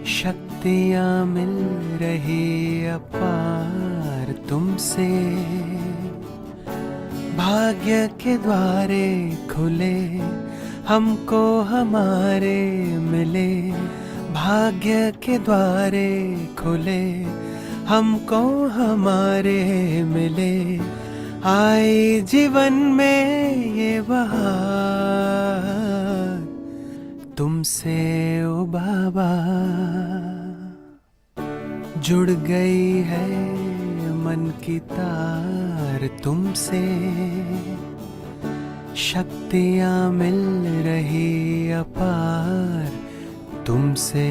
शक्तियाँ मिल रही अपार तुमसे, भाग्य के द्वारे खुले हमको हमारे मिले, भाग्य के द्वारे खुले हमको हमारे मिले, आए जीवन में ये बहार तुमसे ओ बाबा। जुड़ गई है मन की तार तुमसे, शक्तियाँ मिल रही अपार तुमसे।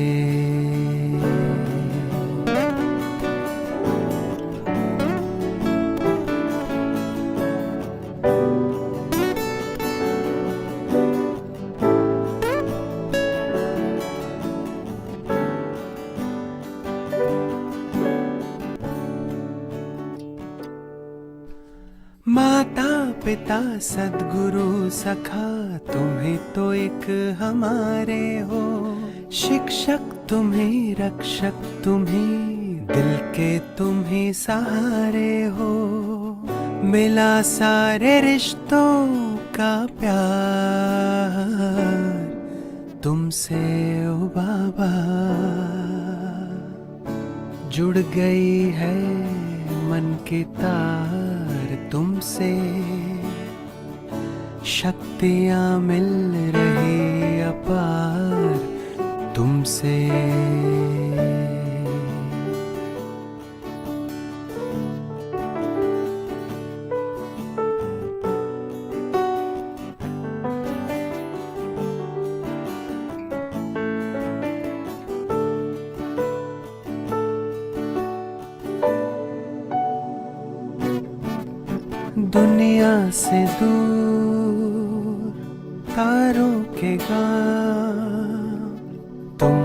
माता पिता सद्गुरु सखा तुम्हें तो एक हमारे हो, शिक्षक तुम्हें रक्षक तुम्हें दिल के तुम्हें सहारे हो, मिला सारे रिश्तों का प्यार तुमसे ओ बाबा। जुड़ गई है मन की तार तुमसे, शक्तियाँ मिल रही अपार तुमसे। दुनिया से दूर तारों के गांव तुम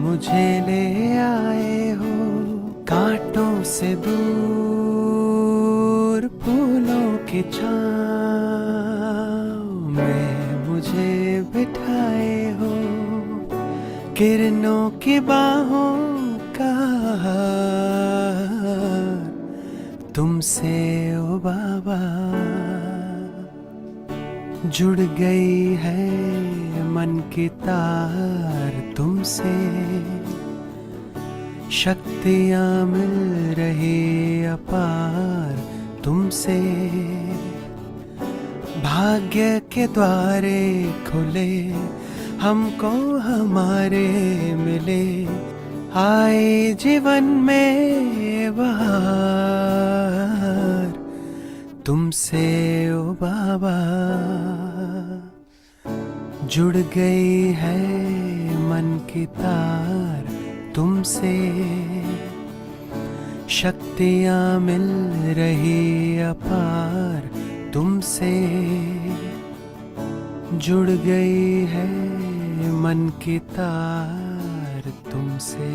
मुझे ले आए हो, कांटों से दूर फूलों की छाँव में मुझे बिठाए हो, किरणों की बाहों का हार तुमसे ओ बाबा। जुड़ गई है मन की तार तुमसे, शक्तियाँ मिल रही अपार तुमसे, भाग्य के द्वारे खुले हमको हमारे मिले, आए जीवन में बहार तुमसे ओ बाबा। जुड़ गई है मन की तार तुमसे, शक्तियाँ मिल रही अपार तुमसे। जुड़ गई है मन की तार तुमसे।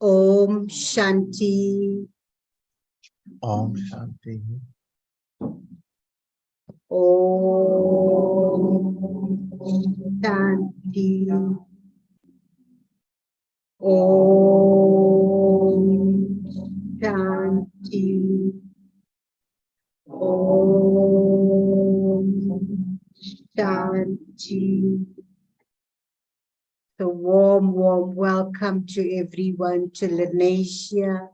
Om Shanti. Om Shanti. Om Shanti. Om Shanti. Om Shanti. A warm welcome to everyone, to Lanesia,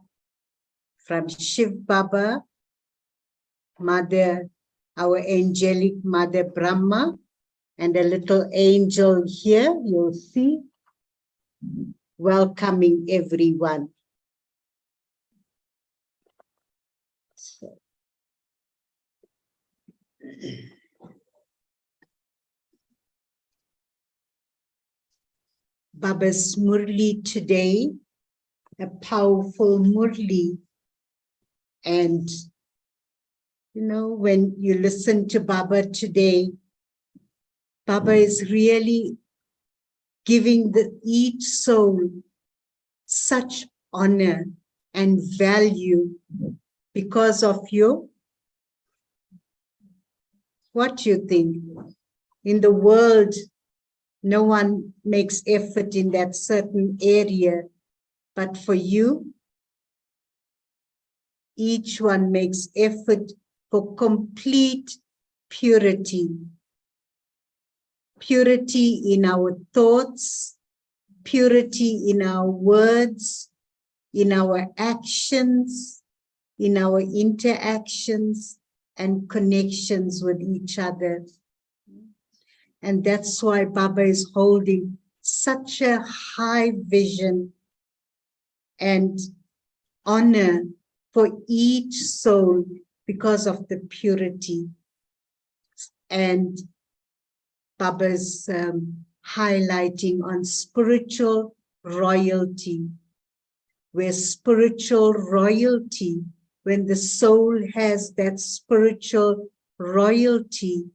from Shiv Baba, Mother, our angelic Mother Brahma, and a little angel here, you'll see, welcoming everyone. Baba's Murli today, a powerful Murli. And, you know, when you listen to Baba today, Baba is really giving each soul such honor and value because of you. What you think? In the world, no one makes effort in that certain area, but for you, each one makes effort for complete purity. Purity in our thoughts, purity in our words, in our actions, in our interactions and connections with each other. And that's why Baba is holding such a high vision and honor for each soul because of the purity. And Baba's highlighting on spiritual royalty, where spiritual royalty, when the soul has that spiritual royalty,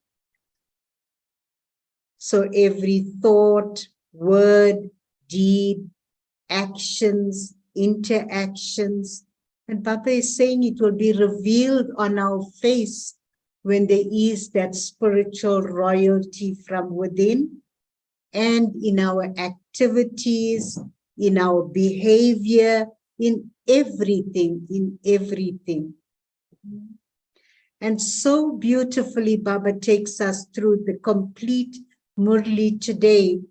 so every thought, word, deed, actions, interactions, and Baba is saying it will be revealed on our face when there is that spiritual royalty from within, and in our activities, in our behavior, in everything, in everything. And so beautifully Baba takes us through the complete Murli today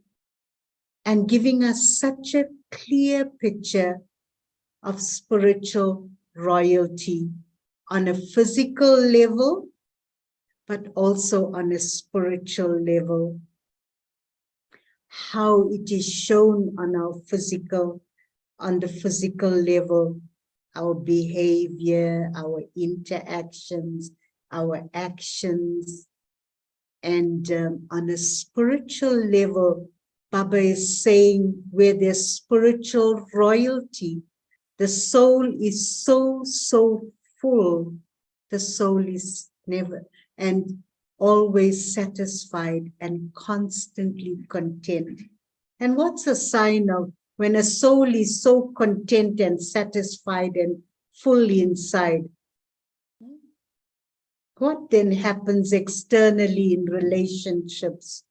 and giving us such a clear picture of spiritual royalty on a physical level, but also on a spiritual level. How it is shown on the physical level, our behavior, our interactions, our actions. And on a spiritual level, Baba is saying where there's spiritual royalty, the soul is so full. The soul is never and always satisfied and constantly content. And what's a sign of when a soul is so content and satisfied and full inside? What then happens externally in relationships?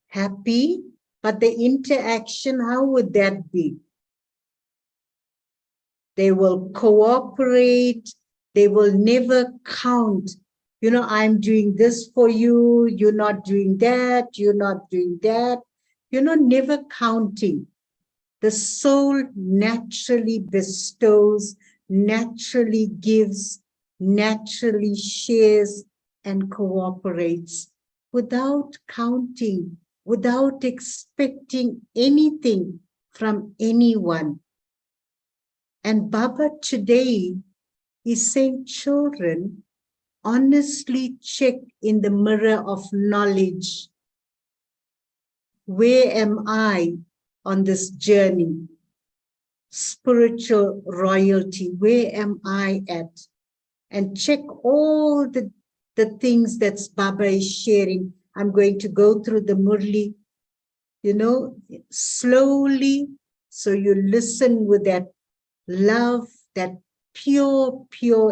Happy, but the interaction, how would that be? They will cooperate, they will never count. You know, I'm doing this for you, you're not doing that, you're not doing that. You know, never counting. The soul naturally bestows, naturally gives, naturally shares and cooperates without counting, without expecting anything from anyone. And Baba today is saying, children, honestly check in the mirror of knowledge. Where am I on this journey? Spiritual royalty, where am I at? And check all the things that Baba is sharing. I'm going to go through the Murli, you know, slowly, so you listen with that love, that pure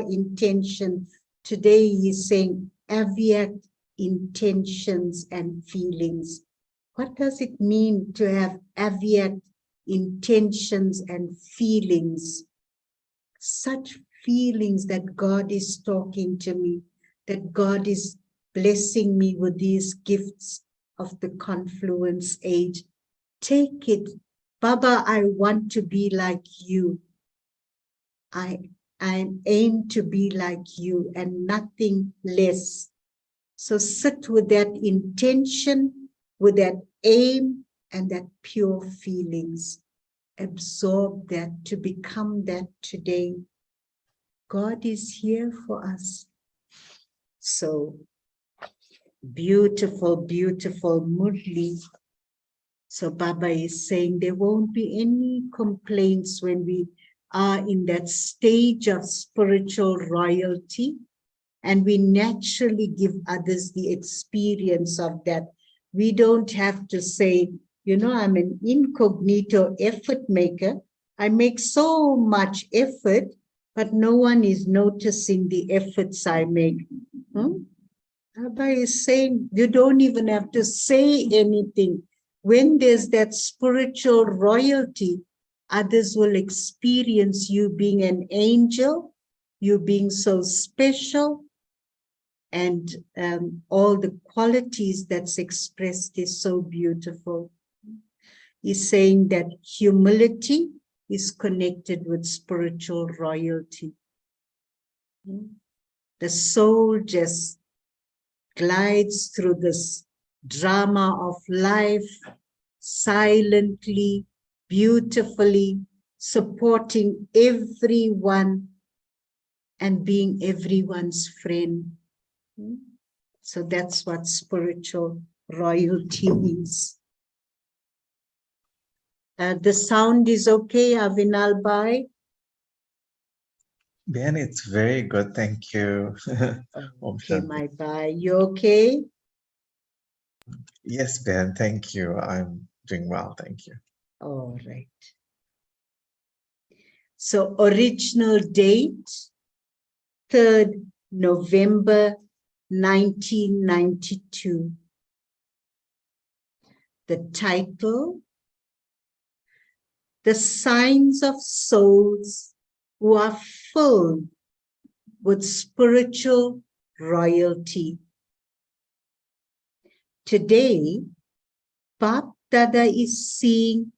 intention. Today he's saying Avyakt intentions and feelings. What does it mean to have Avyakt intentions and feelings? Such feelings that God is talking to me, that God is blessing me with these gifts of the confluence age. Take it. Baba, I want to be like you. I aim to be like you and nothing less. So sit with that intention, with that aim and that pure feelings. Absorb that to become that today. God is here for us. So beautiful, beautiful Murli. So Baba is saying there won't be any complaints when we are in that stage of spiritual royalty, and we naturally give others the experience of that. We don't have to say, you know, I'm an incognito effort maker. I make so much effort, but no one is noticing the efforts I make. Baba is saying you don't even have to say anything. When there's that spiritual royalty, others will experience you being an angel, you being so special, and all the qualities that's expressed is so beautiful. He's saying that humility is connected with spiritual royalty. The soul just glides through this drama of life silently, beautifully, supporting everyone and being everyone's friend. So that's what spiritual royalty is. The sound is okay, Avinal Bhai? Ben, it's very good, thank you. Om Okay, Shanti. my Bhai, you okay? Yes, Ben, thank you. I'm doing well, thank you. All right. So original date, 3rd November 1992. The title, The Signs of Souls Who Are Filled with Spiritual Royalty. Today, Bap Dada is seeing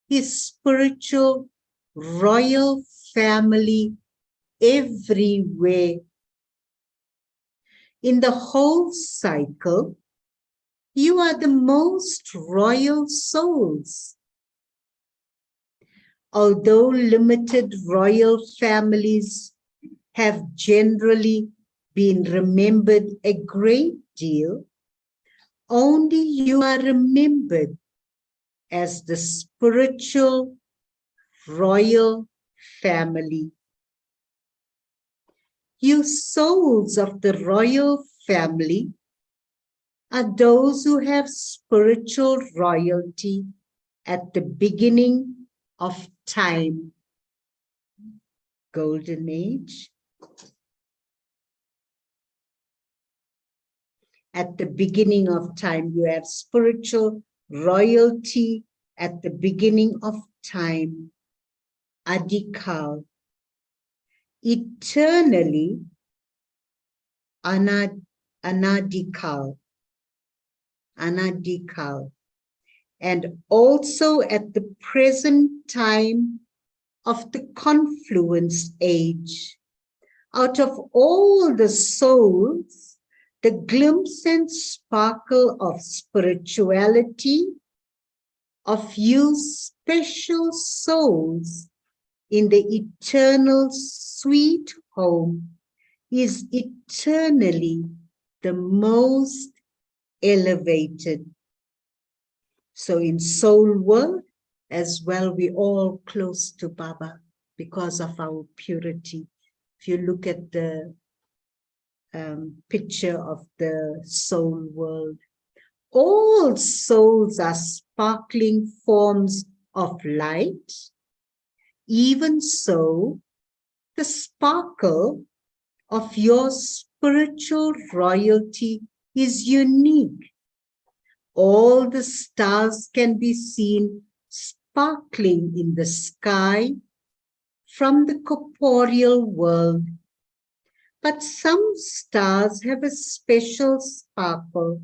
his spiritual royal family everywhere. In the whole cycle, you are the most royal souls. Although limited royal families have generally been remembered a great deal, only you are remembered as the spiritual royal family. You souls of the royal family are those who have spiritual royalty at the beginning of time. Golden age. At the beginning of time, you have spiritual royalty at the beginning of time. Adikal. Eternally anadikal. Anadikal. And also at the present time of the confluence age. Out of all the souls, the glimpse and sparkle of spirituality of you special souls in the eternal sweet home is eternally the most elevated. So in soul world as well, we all close to Baba because of our purity. If you look at the picture of the soul world, all souls are sparkling forms of light. Even so, the sparkle of your spiritual royalty is unique. All the stars can be seen sparkling in the sky from the corporeal world. But some stars have a special sparkle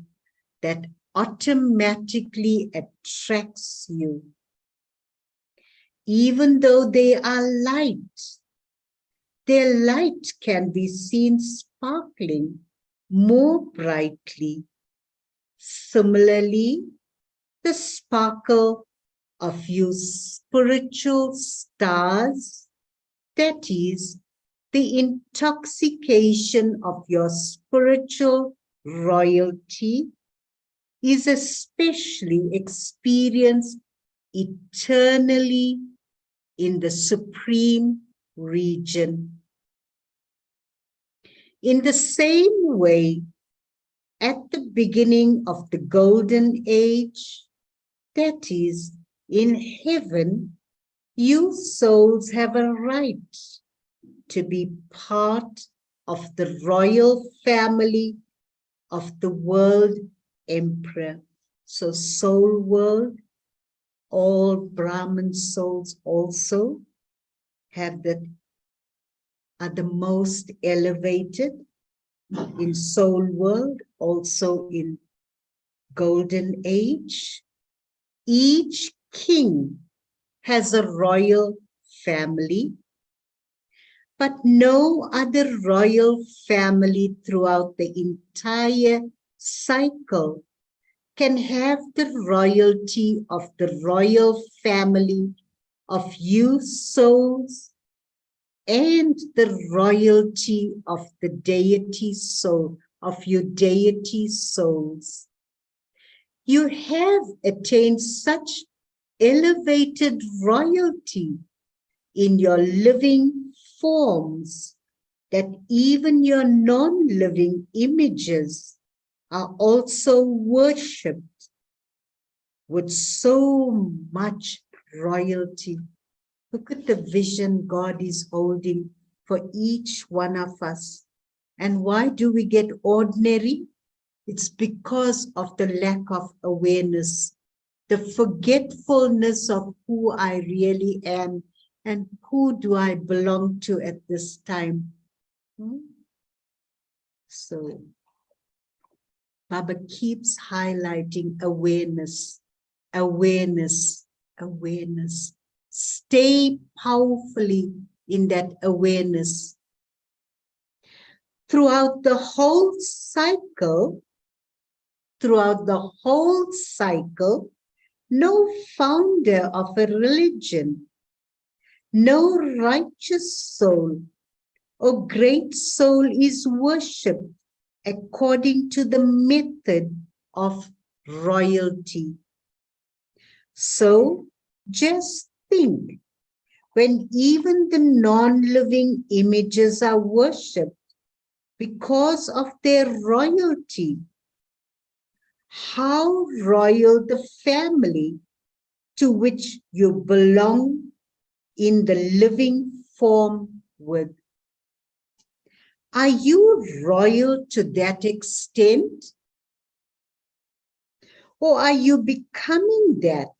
that automatically attracts you. Even though they are light, their light can be seen sparkling more brightly. Similarly, the sparkle of you spiritual stars, that is, the intoxication of your spiritual royalty, is especially experienced eternally in the supreme region. In the same way, at the beginning of the golden age, that is, in heaven, you souls have a right to be part of the royal family of the world emperor. So soul world, all Brahman souls also are the most elevated in soul world, also in golden age. Each king has a royal family, but no other royal family throughout the entire cycle can have the royalty of the royal family of you souls and the royalty of the deity soul, of your deity souls. You have attained such elevated royalty in your living forms that even your non-living images are also worshipped with so much royalty. Look at the vision God is holding for each one of us. And why do we get ordinary? It's because of the lack of awareness, the forgetfulness of who I really am and who do I belong to at this time. So Baba keeps highlighting awareness, awareness, awareness. Stay powerfully in that awareness. Throughout the whole cycle, no founder of a religion, no righteous soul or great soul is worshipped according to the method of royalty. So just think, when even the non-living images are worshipped because of their royalty, how royal the family to which you belong in the living form with. Are you royal to that extent? Or are you becoming that?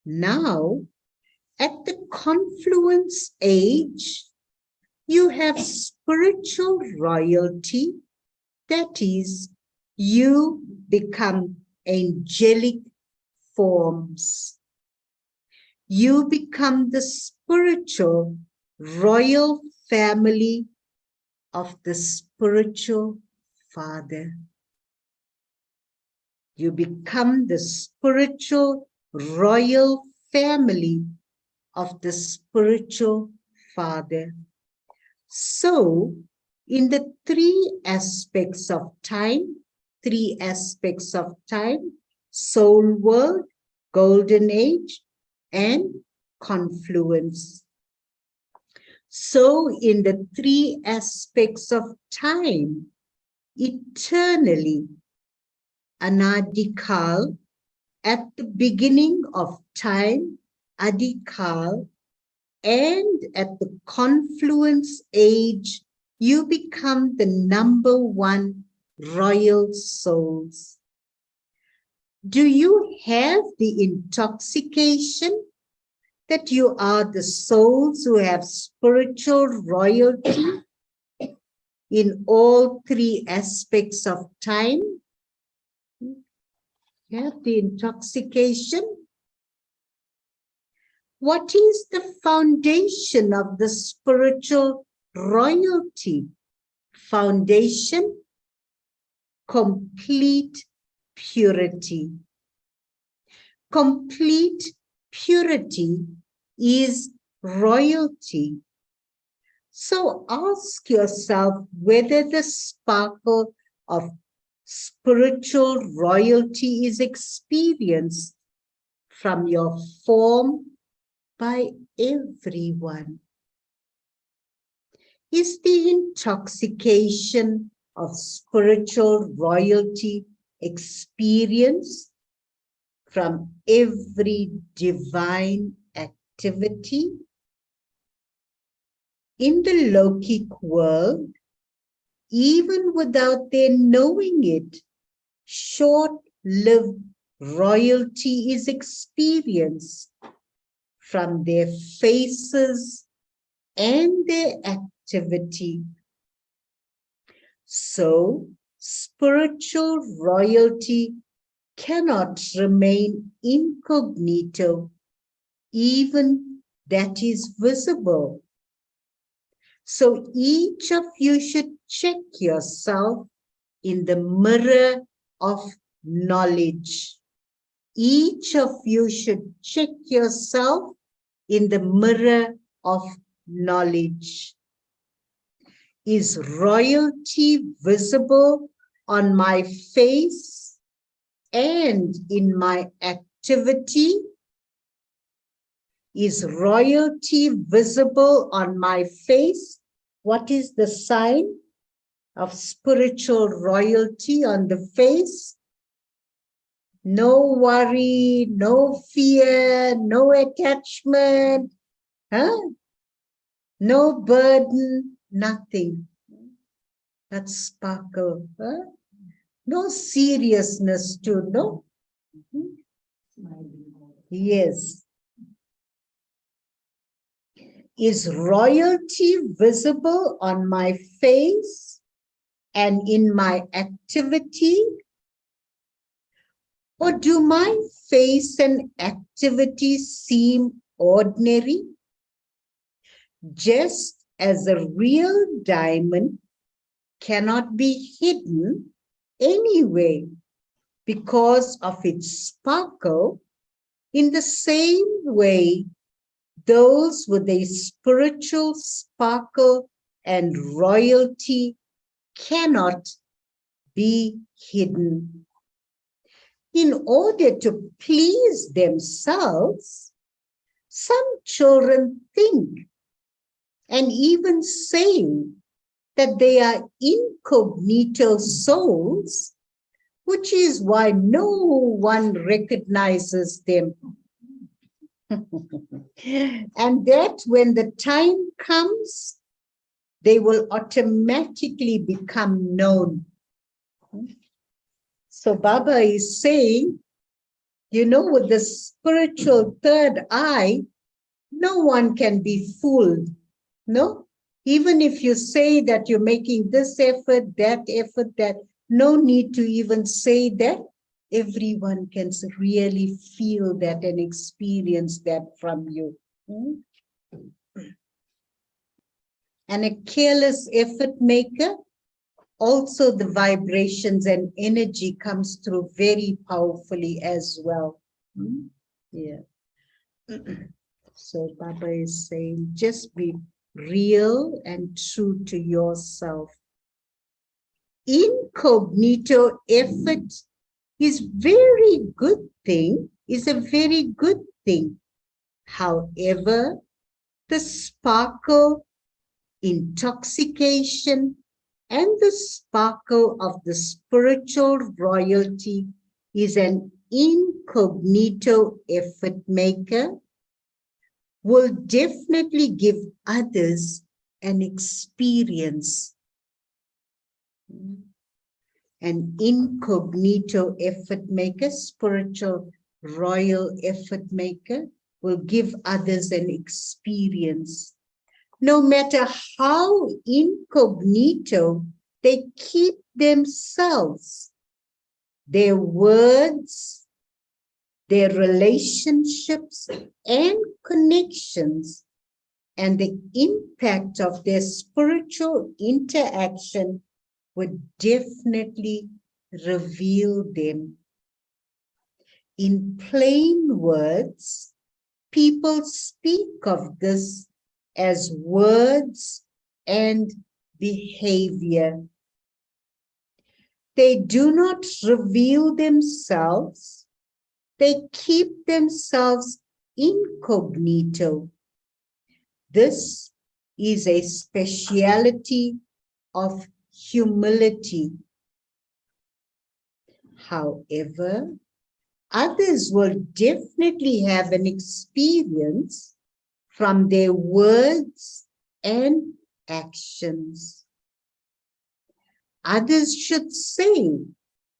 Now, at the confluence age, you have spiritual royalty, that is, you become angelic forms. You become the spiritual royal family of the spiritual father. You become the spiritual royal family of the spiritual father. So, in the three aspects of time, soul world, golden age, and confluence. So, in the three aspects of time, eternally, Anadikal, at the beginning of time, Adikal, and at the confluence age, you become the number one royal souls. Do you have the intoxication that you are the souls who have spiritual royalty in all three aspects of time? You have the intoxication. What is the foundation of the spiritual royalty? Foundation, complete purity. Complete purity is royalty. So ask yourself whether the sparkle of spiritual royalty is experienced from your form by everyone. Is the intoxication of spiritual royalty experienced from every divine activity? In the Lokik world, even without their knowing it, short-lived royalty is experienced from their faces and their activity. So, spiritual royalty cannot remain incognito, even that is visible. So each of you should check yourself in the mirror of knowledge. Each of you should check yourself in the mirror of knowledge. Is royalty visible on my face and in my activity? Is royalty visible on my face? What is the sign of spiritual royalty on the face? No worry, no fear, no attachment, no burden, nothing. That sparkle. No seriousness too, no? Yes. Is royalty visible on my face and in my activity? Or do my face and activity seem ordinary? Just as a real diamond cannot be hidden anyway because of its sparkle, in the same way, those with a spiritual sparkle and royalty cannot be hidden. In order to please themselves, some children think and even say that they are incognito souls, which is why no one recognizes them. And that when the time comes, they will automatically become known. So Baba is saying, you know, with the spiritual third eye, no one can be fooled, no? Even if you say that you're making this effort, that, no need to even say that. Everyone can really feel that and experience that from you. And a careless effort maker, also the vibrations and energy comes through very powerfully as well. Yeah. So Baba is saying, just be real and true to yourself. Incognito effort is a very good thing. However, the sparkle, intoxication, and the sparkle of the spiritual royalty is an incognito effort maker, will definitely give others an experience. an incognito effort maker, spiritual royal effort maker, will give others an experience. No matter how incognito they keep themselves, their words, their relationships and connections, and the impact of their spiritual interaction would definitely reveal them. In plain words, people speak of this as words and behavior. They do not reveal themselves. They keep themselves incognito. This is a speciality of humility. However, others will definitely have an experience from their words and actions. Others should say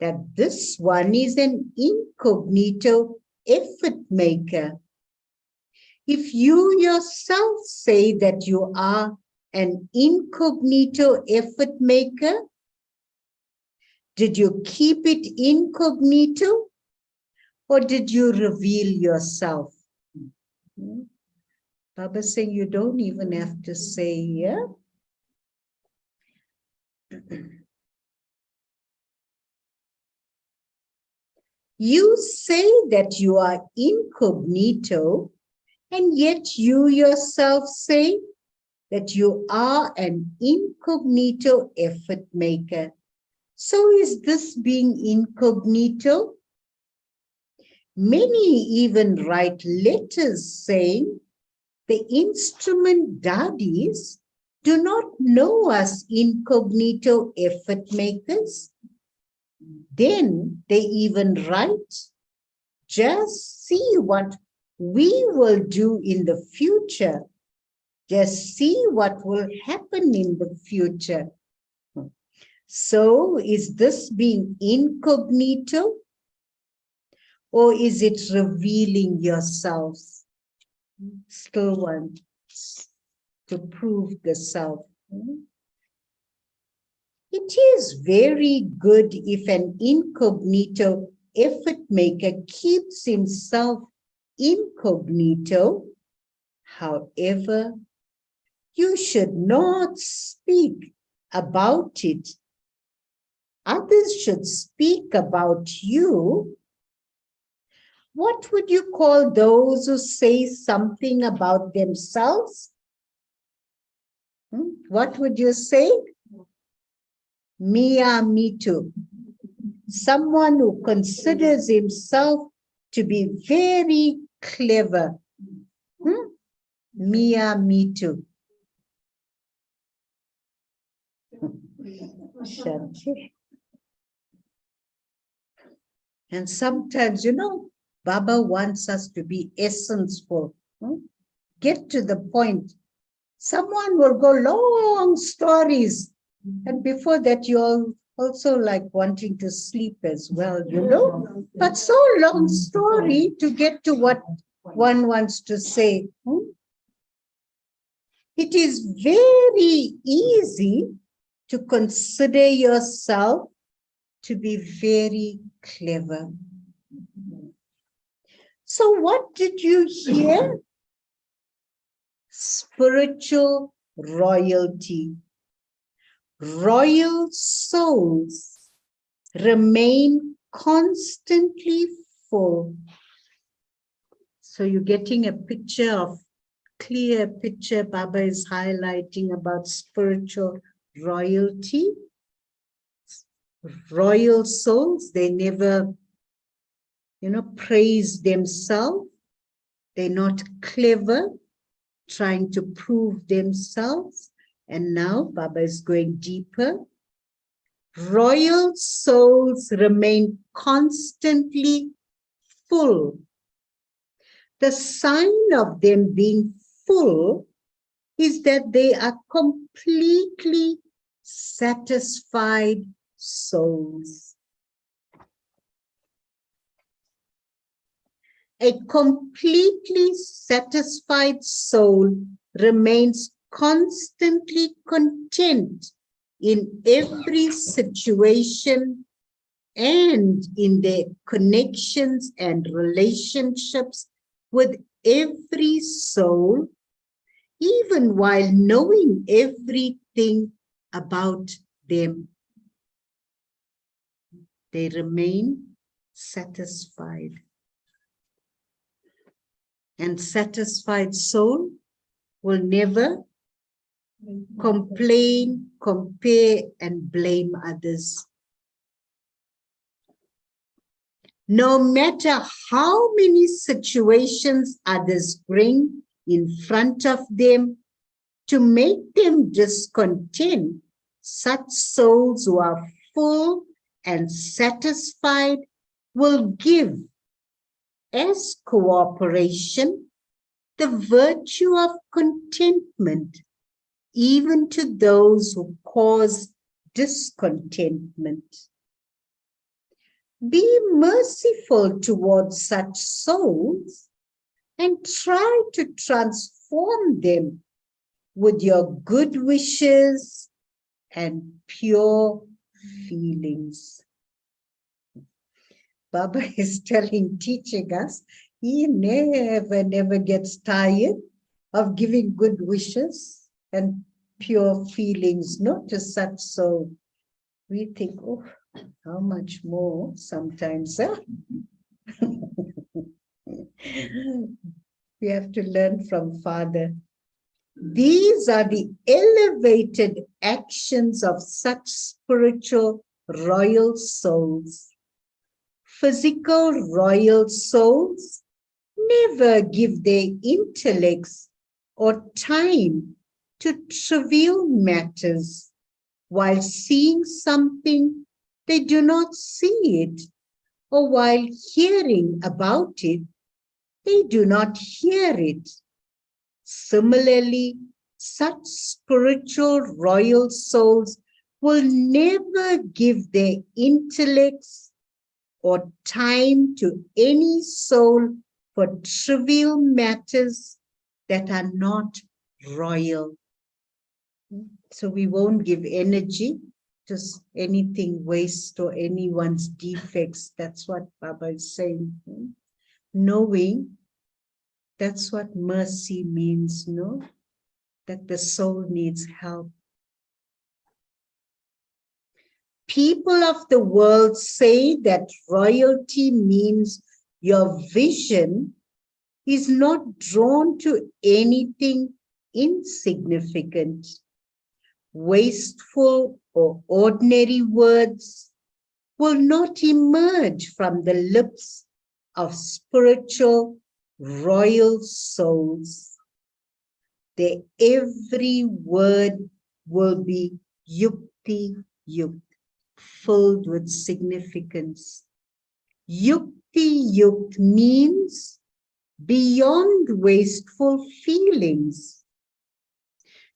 that this one is an incognito effort maker. If you yourself say that you are an incognito effort maker, did you keep it incognito or did you reveal yourself? Baba saying you don't even have to say, yeah? You say that you are incognito, and yet you yourself say that you are an incognito effort maker. So is this being incognito? Many even write letters saying the instrument daddies do not know us incognito effort makers. Then they even write, just see what we will do in the future. Just see what will happen in the future. So is this being incognito or is it revealing yourselves? Still want to prove the self. It is very good if an incognito effort maker keeps himself incognito. However, you should not speak about it. Others should speak about you. What would you call those who say something about themselves? What would you say? Mia, me too. Someone who considers himself to be very clever. Mia, me too. And sometimes, Baba wants us to be essence-full. Get to the point. Someone will go long stories. And before that, you're also like wanting to sleep as well, But so long story to get to what one wants to say. It is very easy to consider yourself to be very clever. So what did you hear? Spiritual royalty. Royal souls remain constantly full. So you're getting a picture of, clear picture Baba is highlighting about spiritual royalty. Royal souls, they never, praise themselves. They're not clever, trying to prove themselves. And now Baba is going deeper. Royal souls remain constantly full. The sign of them being full is that they are completely satisfied souls. A completely satisfied soul remains constantly content in every situation and in their connections and relationships with every soul, even while knowing everything about them. They remain satisfied. And satisfied soul will never complain, compare, and blame others. No matter how many situations others bring in front of them to make them discontent, such souls who are full and satisfied will give as cooperation the virtue of contentment, even to those who cause discontentment. Be merciful towards such souls and try to transform them with your good wishes and pure feelings. Baba is teaching us, he never gets tired of giving good wishes and pure feelings, not to such soul. We think, oh, how much more sometimes, huh? We have to learn from Father. These are the elevated actions of such spiritual royal souls. Physical royal souls never give their intellects or time to trivial matters. While seeing something, they do not see it, or while hearing about it, they do not hear it. Similarly, such spiritual royal souls will never give their intellects or time to any soul for trivial matters that are not royal. So we won't give energy to anything waste or anyone's defects. That's what Baba is saying. Knowing, that's what mercy means, no? That the soul needs help. People of the world say that royalty means your vision is not drawn to anything insignificant. Wasteful or ordinary words will not emerge from the lips of spiritual royal souls. Their every word will be yukti yukt, filled with significance. Yukti yukt means beyond wasteful feelings,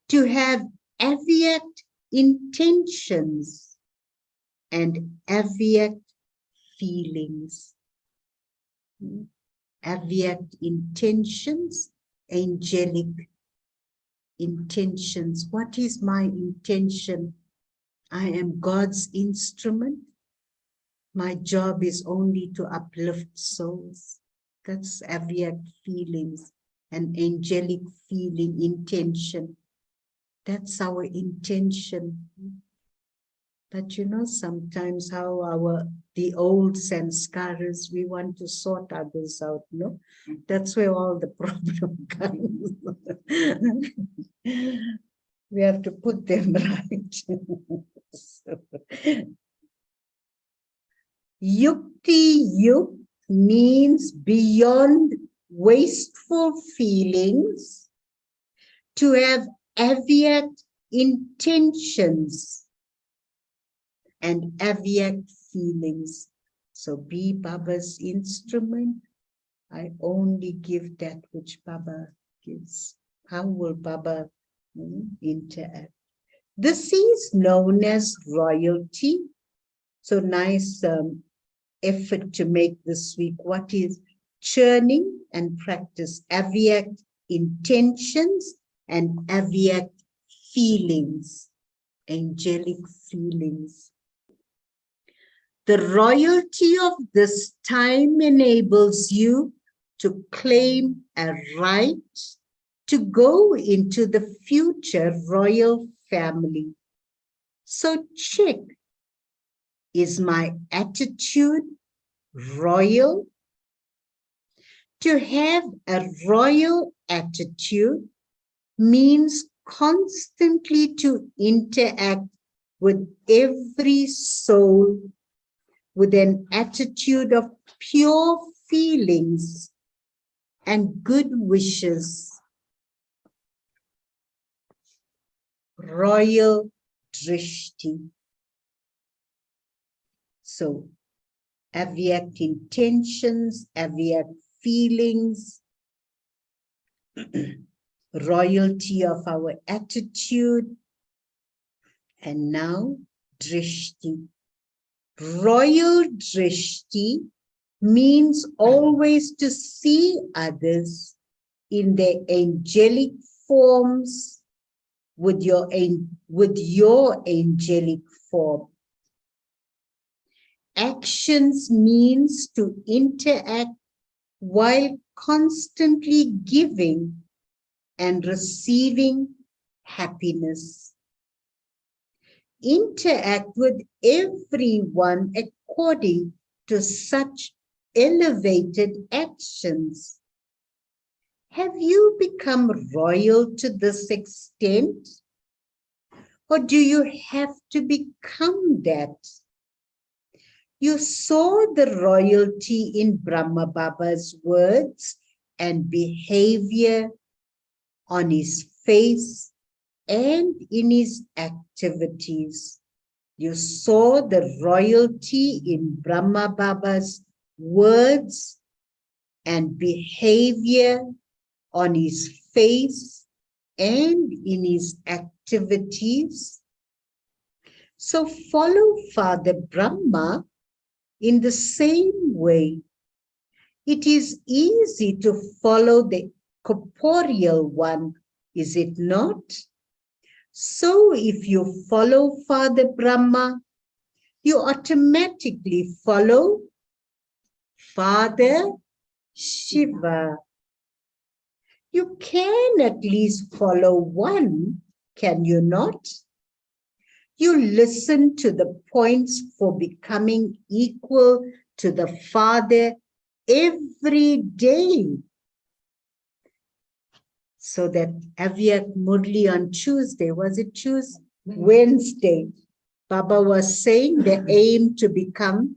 to have Avyakt intentions and Avyakt feelings. Avyakt intentions, angelic intentions. What is my intention? I am God's instrument. My job is only to uplift souls. That's Avyakt feelings, an angelic feeling, intention. That's our intention. But you know, sometimes how the old sanskaras, we want to sort others out, no? That's where all the problem comes. We have to put them right. Yukti yuk means beyond wasteful feelings, to have Avyakt intentions and Avyakt feelings. So be Baba's instrument. I only give that which Baba gives. How will Baba interact? This is known as royalty So nice effort to make this week. What is churning and practice? Avyakt intentions and Avyakt feelings, angelic feelings. The royalty of this time enables you to claim a right to go into the future royal family. So check, is my attitude royal? To have a royal attitude means constantly to interact with every soul with an attitude of pure feelings and good wishes. Royal drishti. So, Avyakt intentions, Avyakt feelings, royalty of our attitude, and now drishti. Royal drishti means always to see others in their angelic forms with your angelic form. Actions means to interact while constantly giving and receiving happiness. Interact with everyone according to such elevated actions. Have you become royal to this extent? Or do you have to become that? You saw the royalty in Brahma Baba's words and behavior, on his face and in his activities. You saw the royalty in Brahma Baba's words and behavior, on his face and in his activities. So follow Father Brahma in the same way. It is easy to follow the corporeal one, is it not? So if you follow Father Brahma, you automatically follow Father Shiva. You can at least follow one, can you not? You listen to the points for becoming equal to the Father every day. So that Avyakt Murli on Tuesday, was it Tuesday? Wednesday, Baba was saying the aim to become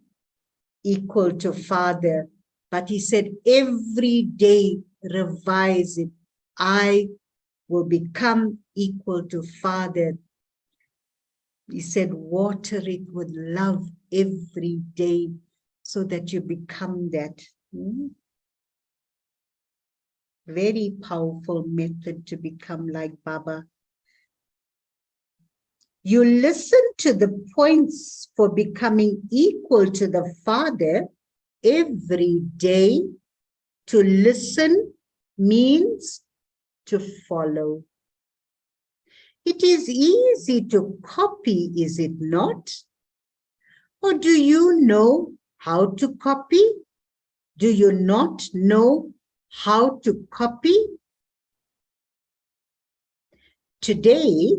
equal to Father. But he said every day revise it. I will become equal to Father. He said water it with love every day so that you become that. Very powerful method to become like Baba. You listen to the points for becoming equal to the Father every day. To listen means to follow. It is easy to copy, is it not? Or do you know how to copy? Do you not know how to copy? Today,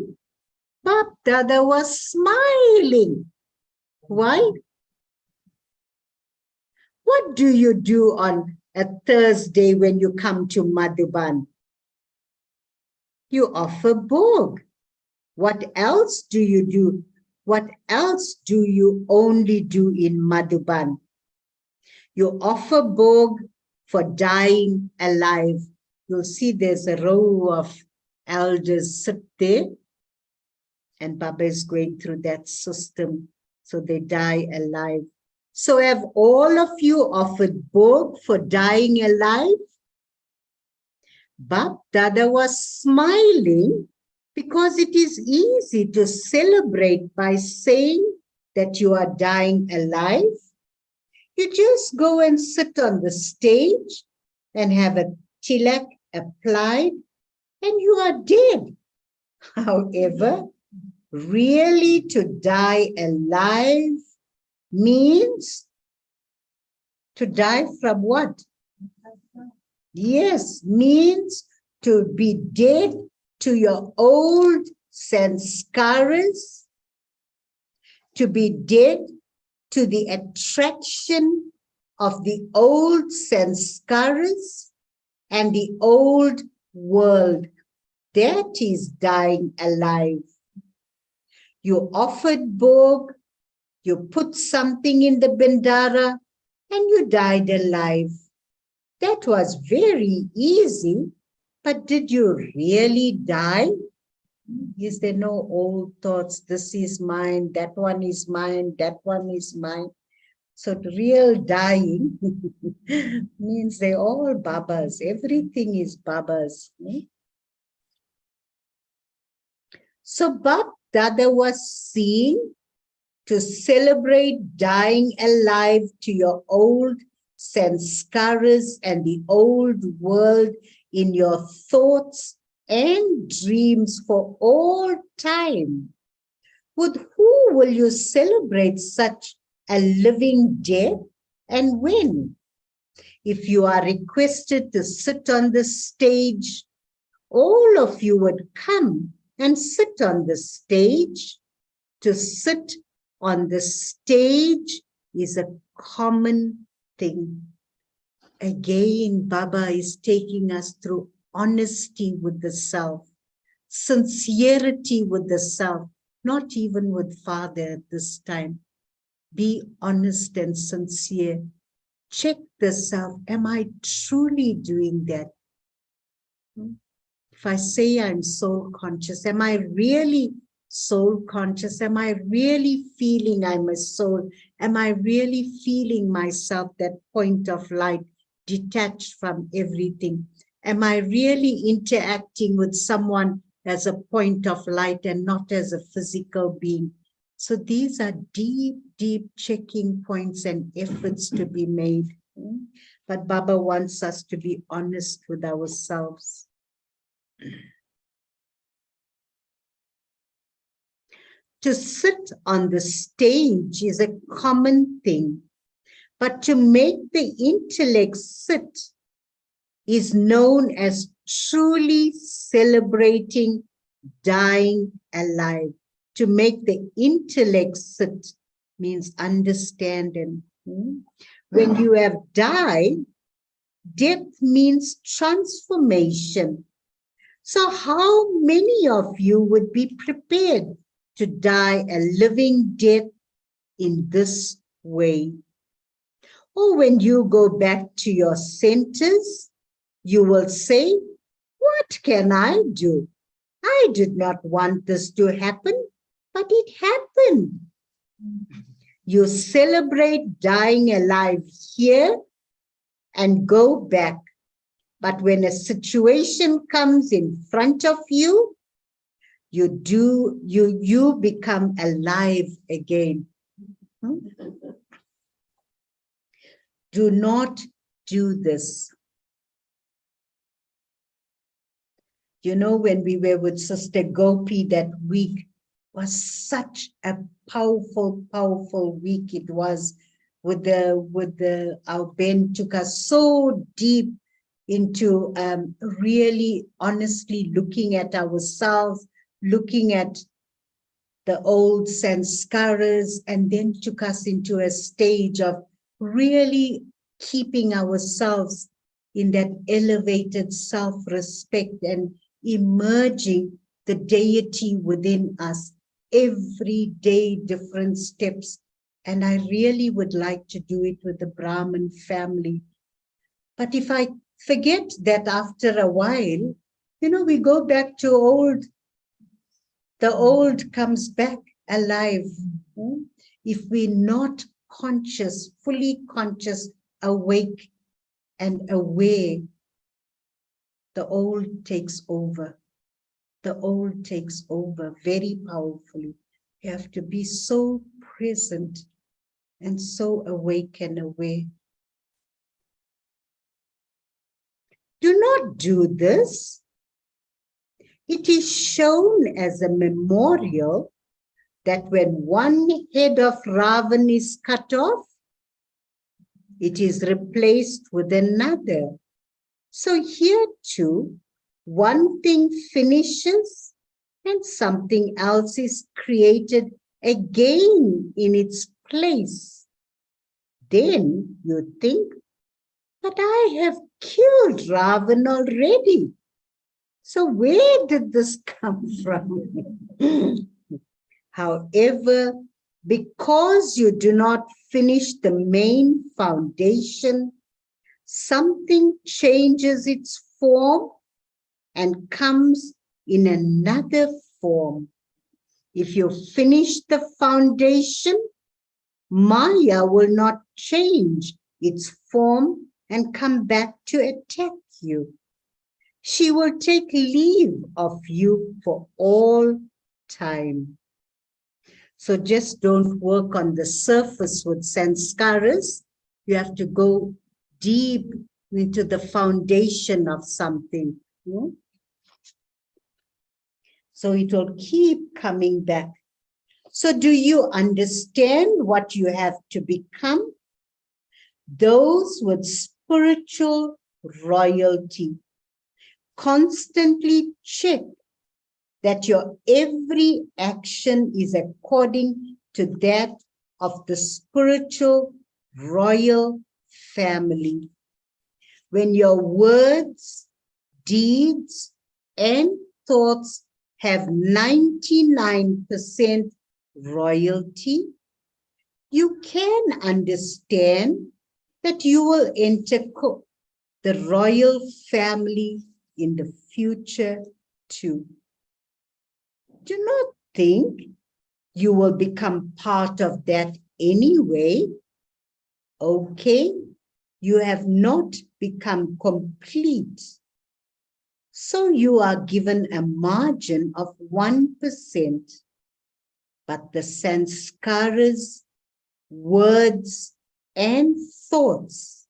Bab Dada was smiling. Why? What do you do on a Thursday when you come to Madhuban? You offer bhog. What else do you do? What else do you only do in Madhuban? You offer bhog for dying alive. You'll see there's a row of elders sit there, and Baba is going through that system, so they die alive. So have all of you offered bhog for dying alive? Bab Dada was smiling because it is easy to celebrate by saying that you are dying alive, you just go and sit on the stage and have a tilak applied and you are dead. However, really to die alive means to die from what? Yes, means to be dead to your old sanskaras, to be dead to the attraction of the old sanskaras and the old world. That is dying alive. You offered bhog, you put something in the bandara, and you died alive. That was very easy, but did you really die? Is there no old thoughts? This is mine, that one is mine, that one is mine. So the real dying means they're all babas. Everything is babas. So Bab Dada was seen to celebrate dying alive to your old sanskaras and the old world in your thoughts and dreams for all time. With who will you celebrate such a living death and when? If you are requested to sit on the stage, all of you would come and sit on the stage. To sit on the stage is a common thing. Again, Baba is taking us through honesty with the self, sincerity with the self, not even with Father at this time. Be honest and sincere. Check the self. Am I truly doing that? If I say I'm soul conscious, am I really soul conscious? Am I really feeling I'm a soul? Am I really feeling myself, that point of light, detached from everything? Am I really interacting with someone as a point of light and not as a physical being? So these are deep, deep checking points and efforts to be made. But Baba wants us to be honest with ourselves. To sit on the stage is a common thing, but to make the intellect sit is known as truly celebrating dying alive. To make the intellect sit means understanding. When you have died, death means transformation. So how many of you would be prepared to die a living death in this way? Or when you go back to your centers, you will say, what can I do? I did not want this to happen, but it happened. You celebrate dying alive here and go back. But when a situation comes in front of you, you become alive again. Do not do this. You know, when we were with Sister Gopi that week, was such a powerful, powerful week it was. Our Ben took us so deep into really honestly looking at ourselves, looking at the old sanskaras, and then took us into a stage of really keeping ourselves in that elevated self-respect and emerging the deity within us. Every day, different steps. And I really would like to do it with the Brahmin family. But if I forget that after a while, you know, we go back to the old comes back alive. If we're not conscious, fully conscious, awake and aware, the old takes over. The old takes over very powerfully. You have to be so present and so awake and aware. Do not do this. It is shown as a memorial that when one head of Ravan is cut off, it is replaced with another. So here too, one thing finishes and something else is created again in its place. Then you think, but I have killed Ravan already. So where did this come from? However, because you do not finish the main foundation, something changes its form and comes in another form. If you finish the foundation, Maya will not change its form and come back to attack you. She will take leave of you for all time. So just don't work on the surface with sanskaras. You have to go deep into the foundation of something. So it will keep coming back. So do you understand what you have to become? Those with spiritual royalty. Constantly check that your every action is according to that of the spiritual royal family. When your words, deeds, and thoughts have 99% royalty, you can understand that you will enter the royal family in the future too. Do not think you will become part of that anyway. Okay, you have not become complete. So you are given a margin of 1%. But the sanskaras, words, and thoughts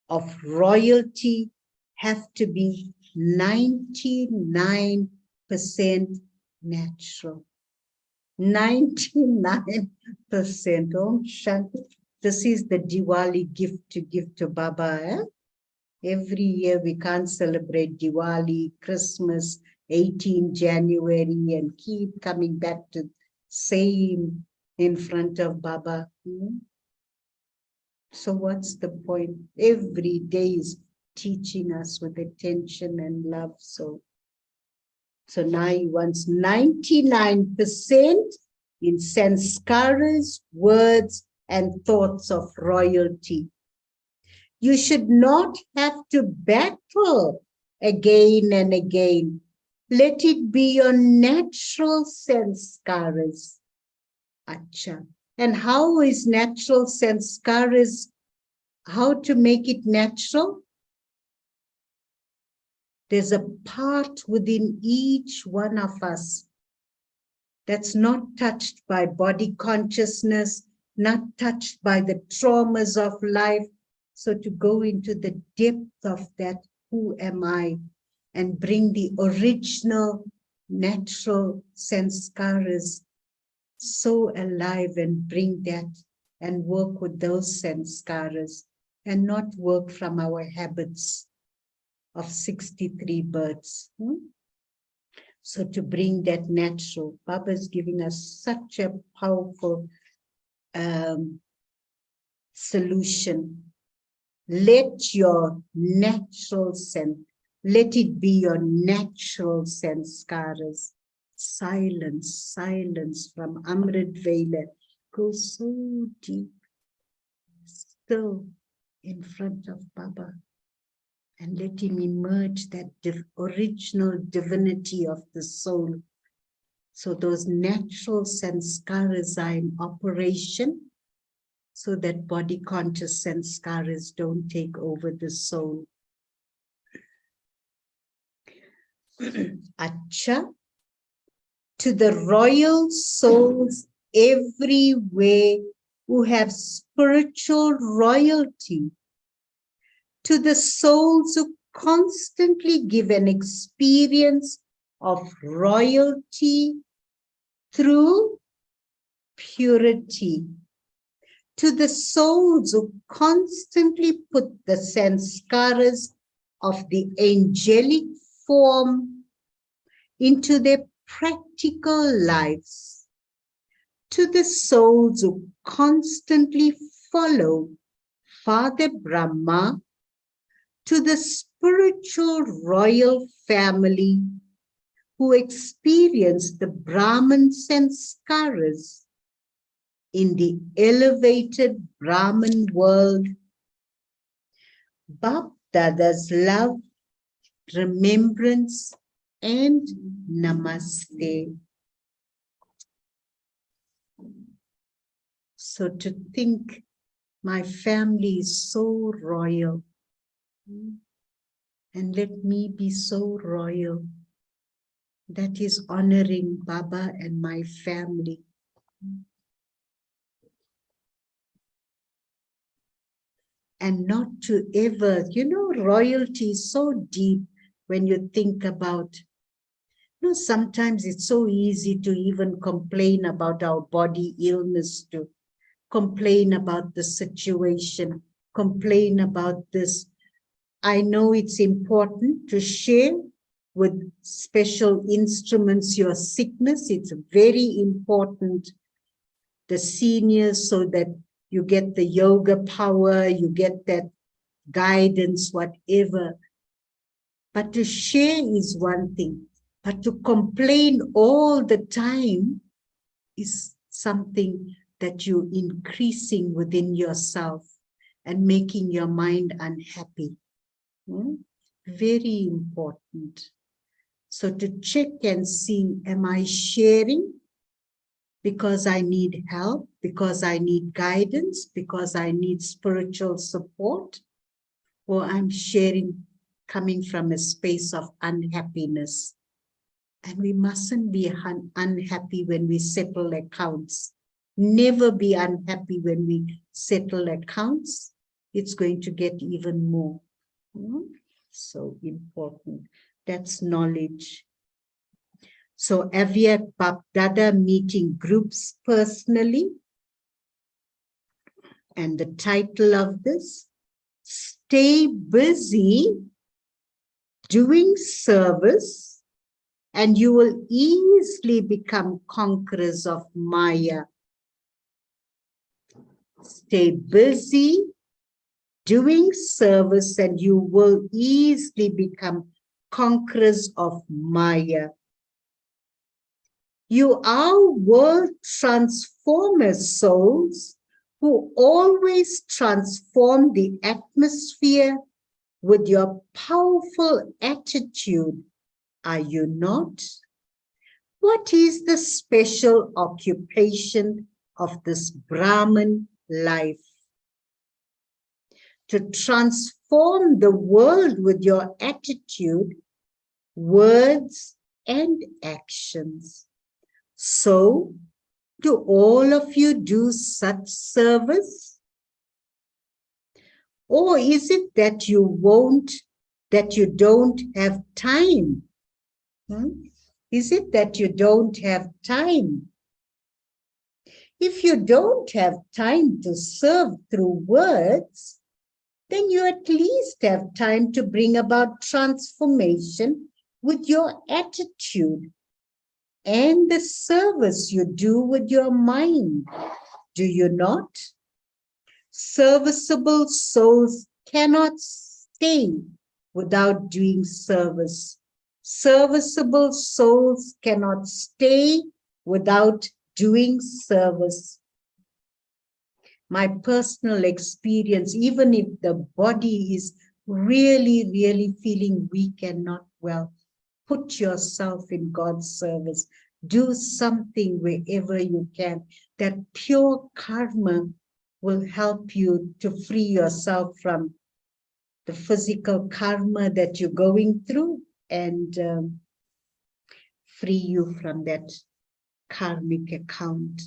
of royalty have to be 99% natural. 99%. Oh, Shanti. This is the Diwali gift to give to Baba. Every year we can't celebrate Diwali, Christmas, 18 January, and keep coming back to same in front of Baba. So what's the point? Every day is teaching us with attention and love. So now he wants 99% in sanskaras, words, and thoughts of royalty. You should not have to battle again and again. Let it be your natural sanskaras. Acha. And how is natural sanskaras? How to make it natural? There's a part within each one of us that's not touched by body consciousness, not touched by the traumas of life. So to go into the depth of that, who am I? And bring the original natural sanskaras so alive and bring that and work with those sanskaras and not work from our habits of 63 births. So to bring that natural, Baba is giving us such a powerful solution. Let your natural sense, let it be your natural sanskaras. Silence, silence from Amrit Vela. Go so deep, still in front of Baba. And let him emerge that original divinity of the soul. So those natural sanskaras are in operation, so that body conscious sanskaras don't take over the soul. Acha, to the royal souls everywhere who have spiritual royalty, to the souls who constantly give an experience of royalty through purity, to the souls who constantly put the sanskaras of the angelic form into their practical lives, to the souls who constantly follow Father Brahma, to the spiritual royal family who experience the Brahman sanskaras in the elevated Brahman world. Bap Dada's love, remembrance, and namaste. So to think my family is so royal, and let me be so royal, that is honoring Baba and my family. And not to ever, royalty is so deep when you think about, sometimes it's so easy to even complain about our body illness, to complain about the situation, complain about this. I know it's important to share with special instruments your sickness. It's very important, the seniors, so that you get the yoga power, you get that guidance, whatever. But to share is one thing, but to complain all the time is something that you're increasing within yourself and making your mind unhappy. Very important. So to check and see, am I sharing because I need help, because I need guidance, because I need spiritual support, or I'm sharing coming from a space of unhappiness? And we mustn't be unhappy when we settle accounts. Never be unhappy when we settle accounts. It's going to get even more. So important. That's knowledge. So Avyakt Bap Dada meeting groups personally. And the title of this, stay busy doing service and you will easily become conquerors of Maya. Stay busy doing service and you will easily become conquerors of Maya. You are world transformers, souls, who always transform the atmosphere with your powerful attitude, are you not? What is the special occupation of this Brahman life? To transform the world with your attitude, words, and actions. So, do all of you do such service? Or is it that you don't have time? Is it that you don't have time? If you don't have time to serve through words, then you at least have time to bring about transformation with your attitude and the service you do with your mind. Do you not? Serviceable souls cannot stay without doing service. Serviceable souls cannot stay without doing service. My personal experience, even if the body is really, really feeling weak and not well, put yourself in God's service. Do something wherever you can. That pure karma will help you to free yourself from the physical karma that you're going through and free you from that karmic account.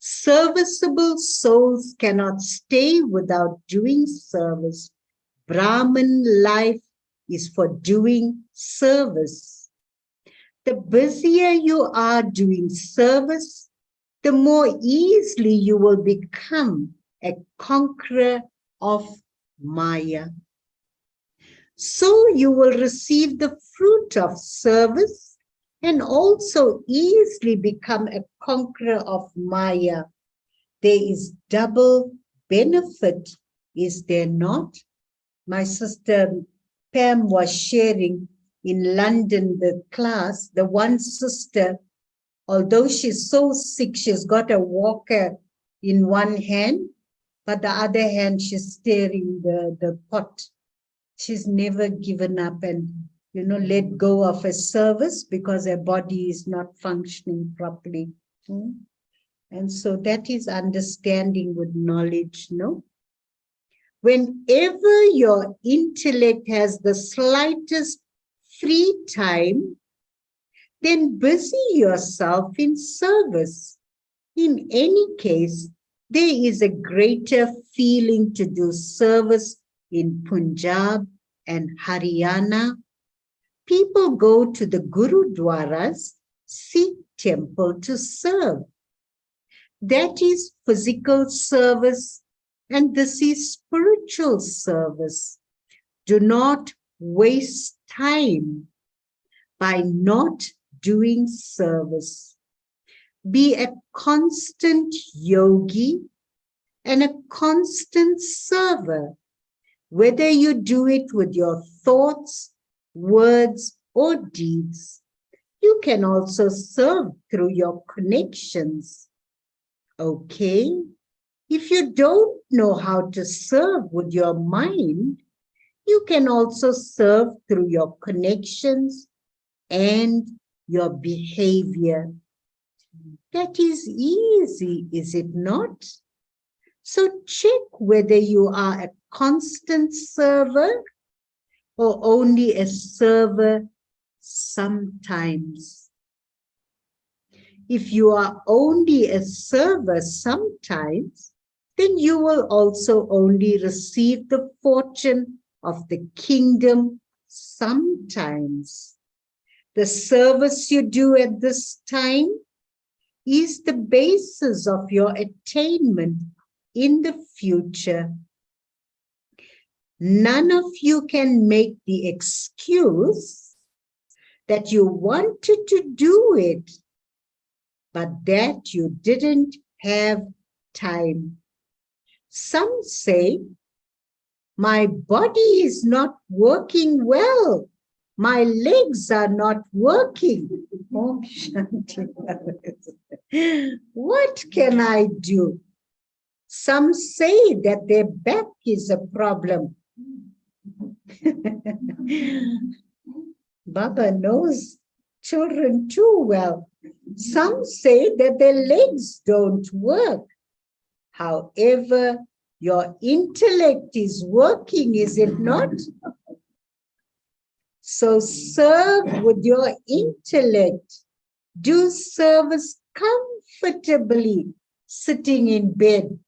Serviceable souls cannot stay without doing service. Brahman life is for doing service. The busier you are doing service, the more easily you will become a conqueror of Maya. So you will receive the fruit of service and also easily become a conqueror of Maya. There is double benefit, is there not? My sister Pam was sharing in London, the class, the one sister, although she's so sick, she's got a walker in one hand, but the other hand, she's stirring the pot. She's never given up and, let go of a service because her body is not functioning properly. And so that is understanding with knowledge, no? Whenever your intellect has the slightest free time, then busy yourself in service. In any case, there is a greater feeling to do service in Punjab and Haryana. People go to the Gurudwaras, Sikh temple to serve. That is physical service, and this is spiritual service. Do not waste time by not doing service. Be a constant yogi and a constant server, whether you do it with your thoughts, words, or deeds. You can also serve through your connections. Okay? If you don't know how to serve with your mind, you can also serve through your connections and your behavior. That is easy, is it not? So check whether you are a constant server or only a server sometimes. If you are only a server sometimes, then you will also only receive the fortune of the kingdom sometimes. The service you do at this time is the basis of your attainment in the future. None of you can make the excuse that you wanted to do it, but that you didn't have time. Some say, my body is not working well. My legs are not working. Oh, Shanti. What can I do? Some say that their back is a problem. Baba knows children too well. Some say that their legs don't work. However, your intellect is working, is it not? So serve with your intellect. Do service comfortably, sitting in bed.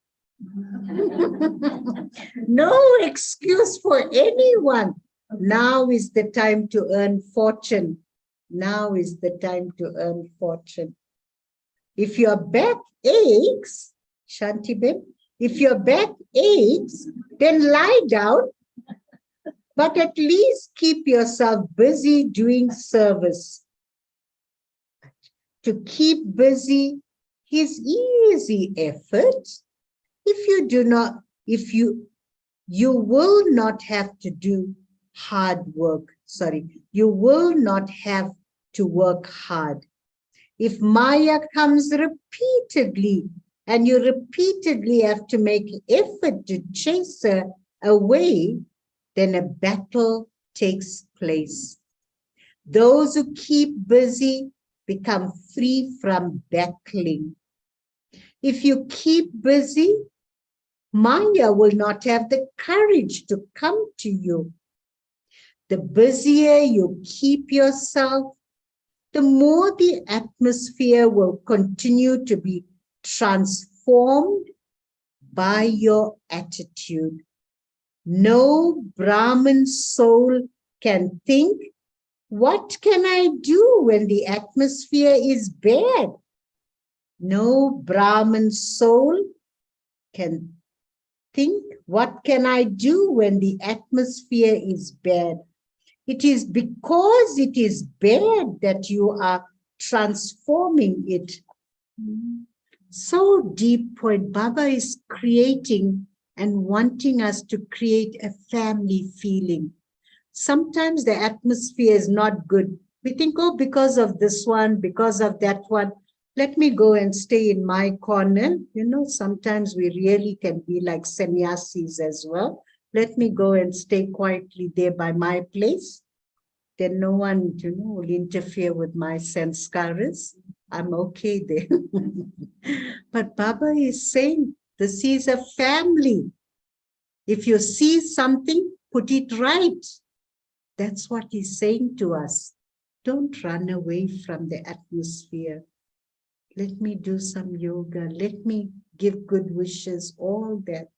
No excuse for anyone. Now is the time to earn fortune. Now is the time to earn fortune. If your back aches, Shantibin, if your back aches, then lie down, but at least keep yourself busy doing service. To keep busy is easy effort. You will not have to do hard work. You will not have to work hard. If Maya comes repeatedly and you repeatedly have to make effort to chase her away, then a battle takes place. Those who keep busy become free from battling. If you keep busy, Maya will not have the courage to come to you. The busier you keep yourself, the more the atmosphere will continue to be transformed by your attitude. No Brahmin soul can think, what can I do when the atmosphere is bad? No Brahmin soul can think, what can I do when the atmosphere is bad? It is because it is bad that you are transforming it. So deep point. Baba is creating and wanting us to create a family feeling. Sometimes the atmosphere is not good. We think, oh, because of this one, because of that one, let me go and stay in my corner. You know, sometimes we really can be like sannyasis as well. Let me go and stay quietly there by my place. Then no one, you know, will interfere with my sanskaras. I'm okay there. But Baba is saying, this is a family. If you see something, put it right. That's what he's saying to us. Don't run away from the atmosphere. Let me do some yoga. Let me give good wishes, all that.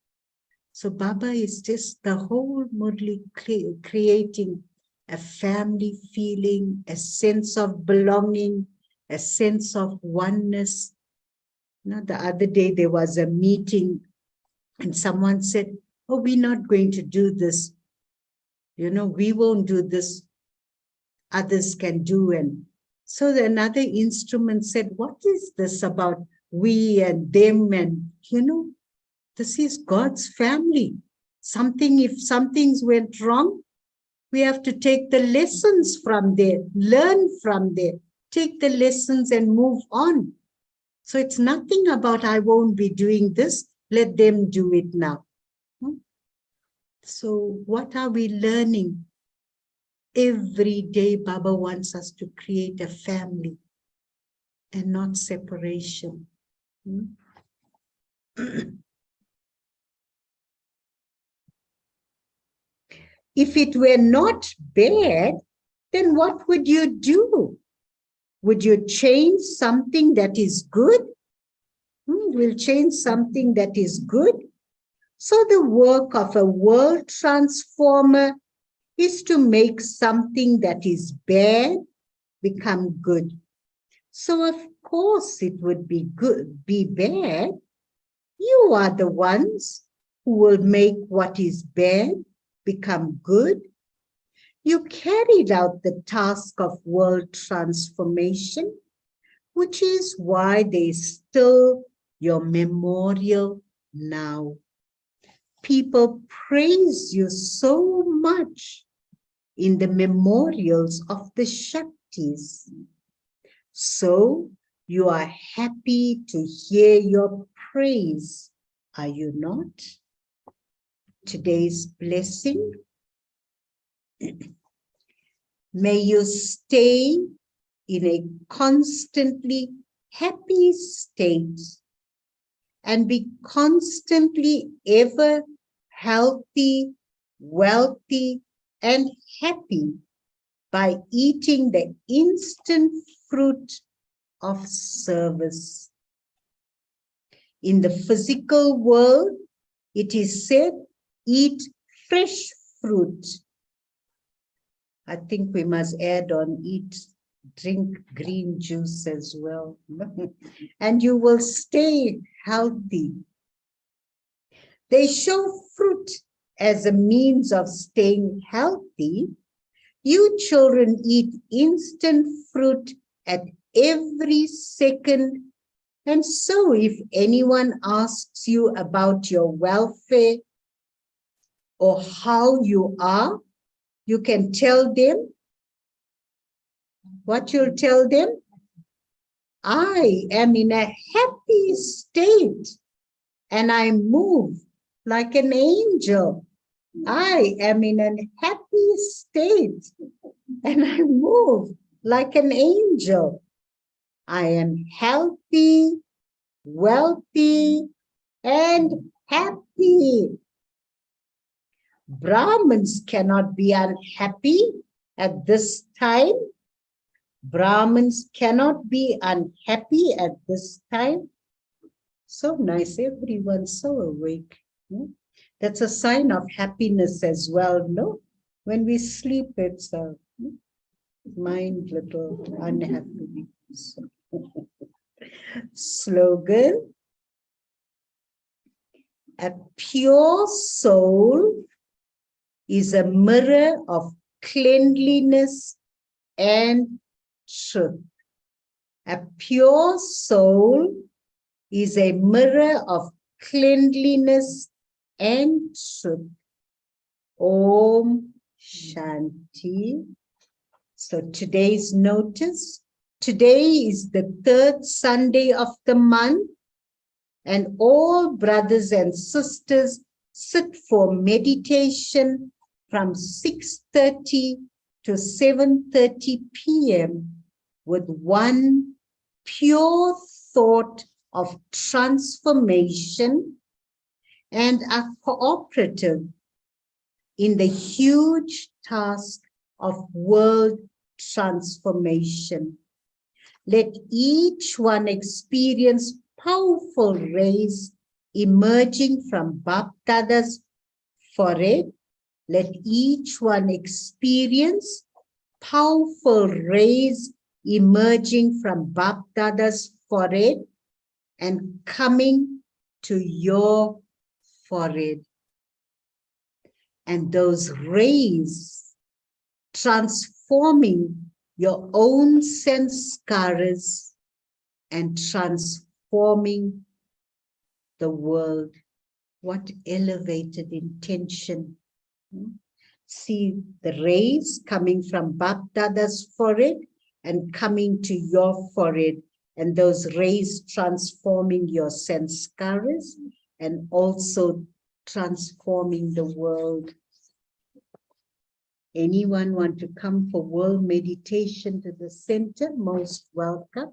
So Baba is just the whole Murli creating a family feeling, a sense of belonging, a sense of oneness. You know, the other day there was a meeting and someone said, oh, we're not going to do this. You know, we won't do this. Others can do. And so another instrument said, what is this about we and them? And, you know, this is God's family. If something's went wrong, we have to take the lessons from there, learn from there, take the lessons and move on. So it's nothing about, I won't be doing this, let them do it now. So what are we learning? Every day, Baba wants us to create a family and not separation. If it were not bad, then what would you do? Would you change something that is good? We'll change something that is good. So the work of a world transformer is to make something that is bad become good. So of course it would be bad. You are the ones who will make what is bad become good. You carried out the task of world transformation, which is why they still your memorial now. People praise you so much in the memorials of the Shaktis. So you are happy to hear your praise, are you not? Today's blessing. May you stay in a constantly happy state and be constantly ever healthy, wealthy, and happy by eating the instant fruit of service. In the physical world, it is said, eat fresh fruit. I think we must add on, drink green juice as well. And you will stay healthy. They show fruit as a means of staying healthy. You children eat instant fruit at every second. And so if anyone asks you about your welfare or how you are, you can tell them, what you'll tell them? I am in a happy state and I move like an angel. I am in a happy state and I move like an angel. I am healthy, wealthy, and happy. Brahmins cannot be unhappy at this time. Brahmins cannot be unhappy at this time. So nice, everyone's so awake. That's a sign of happiness as well, no? When we sleep, it's a mind little unhappy. Slogan: a pure soul is a mirror of cleanliness and truth. A pure soul is a mirror of cleanliness and truth. Om Shanti. So today's notice, today is the third Sunday of the month, and all brothers and sisters sit for meditation from 6:30 to 7:30 p.m. with one pure thought of transformation and are cooperative in the huge task of world transformation. Let each one experience powerful rays emerging from Bap Dada's forehead. Let each one experience powerful rays emerging from Bap Dada's forehead and coming to your forehead. And those rays transforming your own sanskaras and transforming the world. What elevated intention. See the rays coming from Bap Dada's forehead and coming to your forehead, and those rays transforming your sanskaras and also transforming the world. Anyone want to come for world meditation to the center? Most welcome.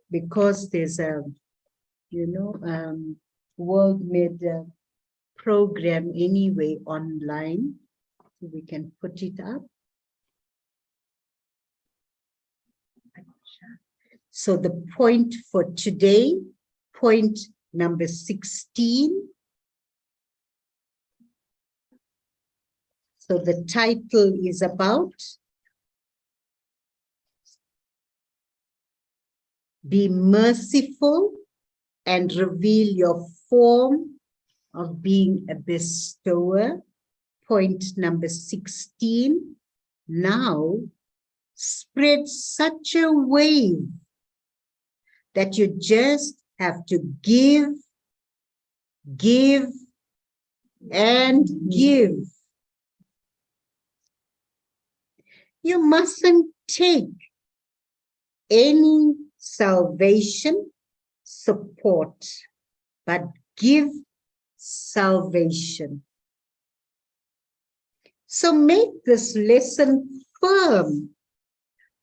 Because there's a, World Med program anyway online, so we can put it up. So the point for today, point number 16. So the title is about be merciful and reveal your form of being a bestower. Point number 16. Now spread such a wave that you just have to give, and give. You mustn't take any salvation support, but give salvation. So make this lesson firm.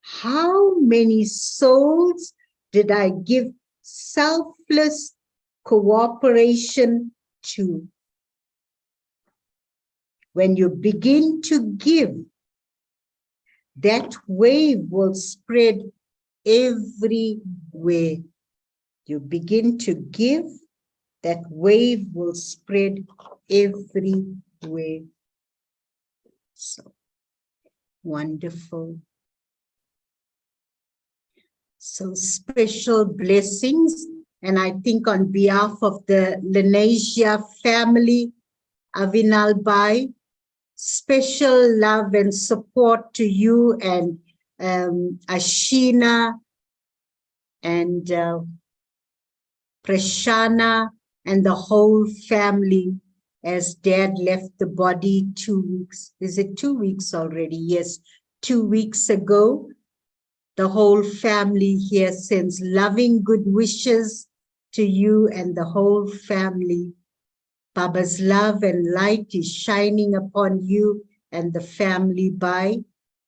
How many souls did I give selfless cooperation to? When you begin to give, that wave will spread everywhere. You begin to give, that wave will spread everywhere. So wonderful. So special blessings. And I think on behalf of the Lenasia family, Avinal Bhai, special love and support to you and Ashina and Prashana and the whole family as Dad left the body 2 weeks. Is it 2 weeks already? Yes, 2 weeks ago. The whole family here sends loving good wishes to you and the whole family. Baba's love and light is shining upon you and the family by,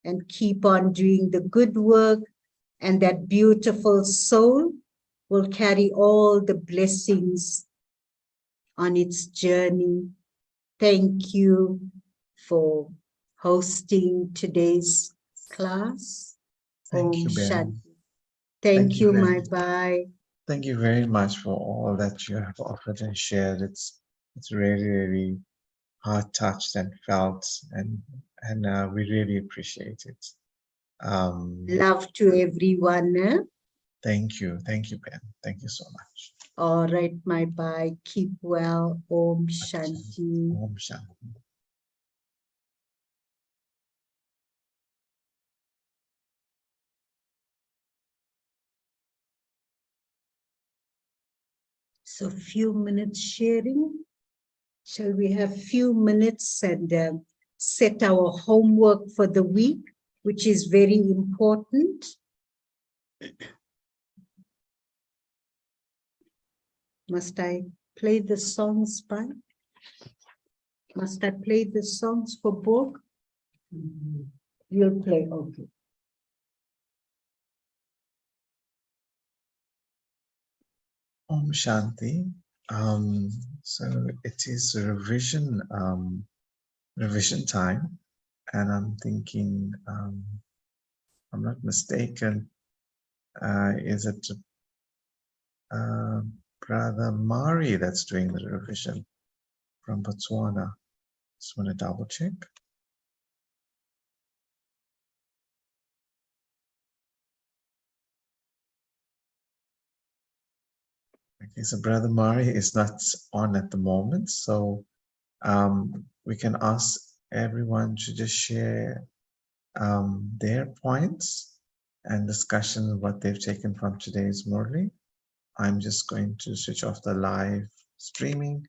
and keep on doing the good work, and that beautiful soul will carry all the blessings on its journey. Thank you for hosting today's class. Thank you, Om Ben. Shanti. Thank you, my bye. Thank you very much for all that you have offered and shared. It's really, really heart touched and felt, and we really appreciate it. Love to everyone. Thank you, Ben. Thank you so much. All right, my bye. Keep well. Om Shanti. Om Shanti. So few minutes sharing. Shall we have few minutes and set our homework for the week, which is very important. Must I play the songs, Pai? Must I play the songs for both? You'll play, okay. Om Shanti. So it is revision time, and I'm thinking, if I'm not mistaken, is it Brother Mari that's doing the revision from Botswana? Just want to double check. Okay, so Brother Mari is not on at the moment, so we can ask everyone to just share their points and discussion of what they've taken from today's Murli. I'm just going to switch off the live streaming